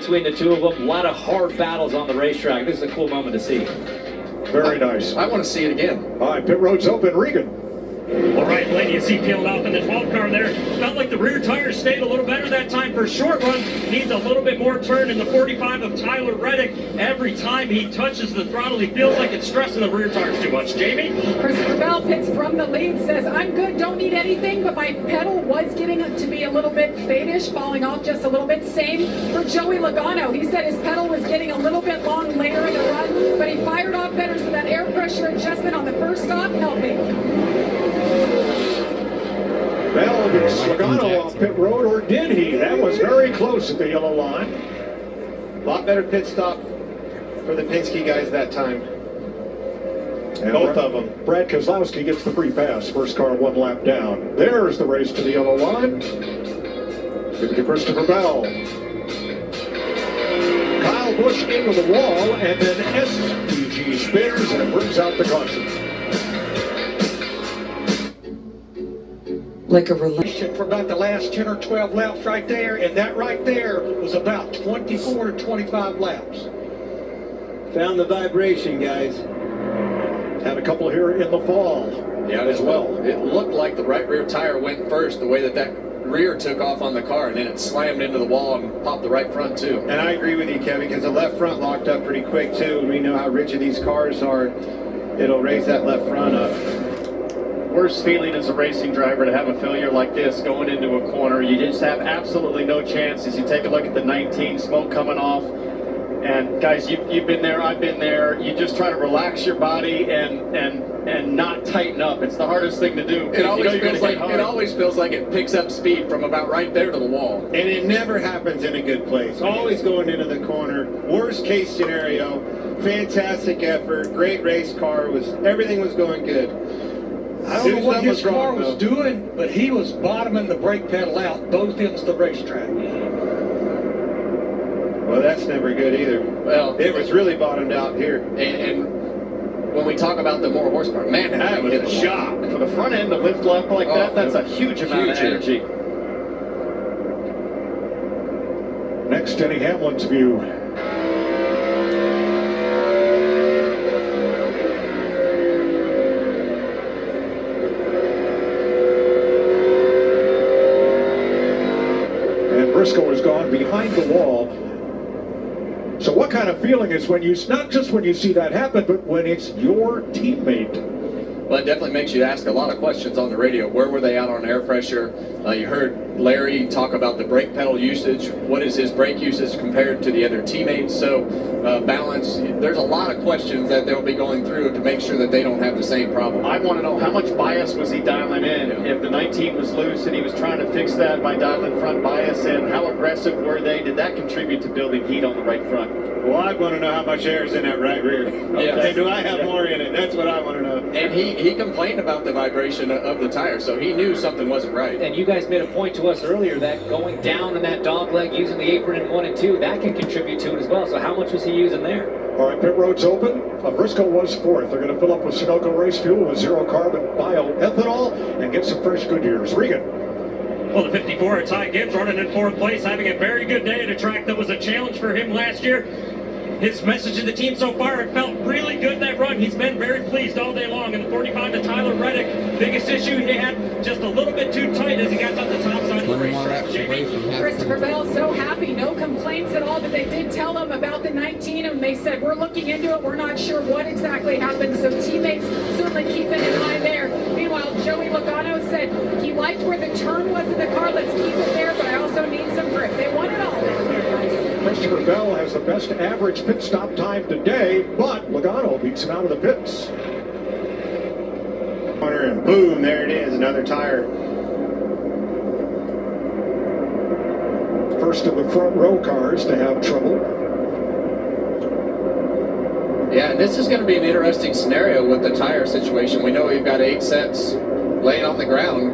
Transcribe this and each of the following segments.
between the two of them. A lot of hard battles on the racetrack. This is a cool moment to see. Very nice. I want to see it again. All right, pit road's open. Regan. All right, Blaine, you see peeled off in the 12 car there. Felt like the rear tires stayed a little better that time for a short run. Needs a little bit more turn in the 45 of Tyler Reddick. Every time he touches the throttle, he feels like it's stressing the rear tires too much. Jamie? Christopher Bell pits from the lead, says, I'm good, don't need anything, but my pedal was getting to be a little bit fadish, falling off just a little bit. Same for Joey Logano. He said his pedal was getting a little bit long later in the run, but he fired off better, so that air pressure adjustment on the first stop helping. Bell gets Logano off pit road, or did he? That was very close at the yellow line. A lot better pit stop for the Penske guys that time. And both of them. Brad Keselowski gets the free pass. First car one lap down. There's the race to the yellow line. Give it to Christopher Bell. Kyle Busch into the wall, and then SVG spins and brings out the caution. Like a relation for about the last 10 or 12 laps right there, and that right there was about 24 to 25 laps. Found the vibration, guys. Had a couple here in the fall. Yeah, as well. It looked like the right rear tire went first, the way that rear took off on the car, and then it slammed into the wall and popped the right front too. And I agree with you, Kevin, because the left front locked up pretty quick too. We know how rigid these cars are. It'll raise that left front up. Worst feeling as a racing driver to have a failure like this going into a corner. You just have absolutely no chances. You take a look at the 19, smoke coming off. And guys, you've been there, I've been there. You just try to relax your body and not tighten up. It's the hardest thing to do. It always feels like it picks up speed from about right there to the wall. And it never happens in a good place. Always going into the corner. Worst case scenario. Fantastic effort. Great race car. Everything was going good. I don't know what his car was doing, but he was bottoming the brake pedal out both ends of the racetrack. Well, that's never good either. Well, it was really bottomed out here. And when we talk about the more horsepower, man, that was a shock. For the front end to lift up like that, that's a huge amount of energy. Next, Denny Hamlin's view. And Briscoe has gone behind the wall. So what kind of feeling is when you, not just when you see that happen, but when it's your teammate? Well, it definitely makes you ask a lot of questions on the radio. Where were they out on air pressure? You heard Larry talk about the brake pedal usage. What is his brake usage compared to the other teammates? So balance, there's a lot of questions that they'll be going through to make sure that they don't have the same problem. I want to know how much bias was he dialing in? If the 19 was loose and he was trying to fix that by dialing front bias in, how aggressive were they? Did that contribute to building heat on the right front? Well, I want to know how much air is in that right rear. Okay, do I have more in it? That's what I want to know. And he complained about the vibration of the tire, so he knew something wasn't right. And you guys made a point to us earlier that going down in that dog leg, using the apron in 1 and 2, that can contribute to it as well. So how much was he using there? All right, pit road's open. Briscoe was fourth. They're going to fill up with Sunoco race fuel with zero carbon bioethanol and get some fresh Goodyears. Regan. Well, the 54 at Ty Gibbs running in 4th place, having a very good day at a track that was a challenge for him last year. His message to the team so far, it felt really good that run. He's been very pleased all day long. In the 45 to Tyler Reddick, biggest issue he had, just a little bit too tight as he got on the top side of the racetrack. Christopher Bell so happy, no complaints at all, but they did tell him about the 19 and they said, we're looking into it, we're not sure what exactly happened, so teammates certainly keeping an eye there. Meanwhile, Joey Logano said he liked where the turn was in the car, let's keep it there, but I also need some grip. They want it all down there, guys. Christopher Bell has the best average pit stop time today, but Logano beats him out of the pits. And boom, there it is, another tire. First of the front row cars to have trouble. Yeah, and this is going to be an interesting scenario with the tire situation. We know we've got 8 sets laying on the ground.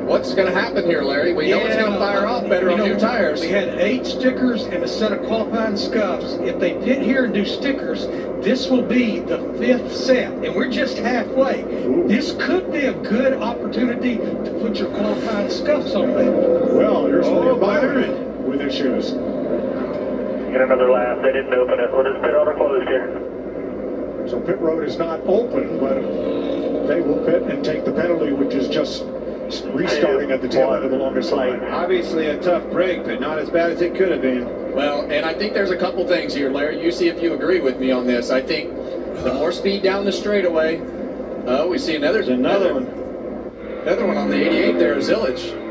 What's going to happen here, Larry? We know it's going to fire off better on new tires. We had 8 stickers and a set of qualifying scuffs. If they pit here and do stickers, this will be the 5th set, and we're just halfway. Ooh. This could be a good opportunity to put your qualifying scuffs on there. Well, here's Byron with his shoes. taking another lap. They didn't open it. We'll just pit auto closed here. So pit road is not open, but they will pit and take the penalty, which is just restarting at the tail end of the longest line. Obviously a tough break, but not as bad as it could have been. Well, and I think there's a couple things here, Larry. You see if you agree with me on this. I think the more speed down the straightaway, we see another There's another one. Another one on the 88 there, Zillage.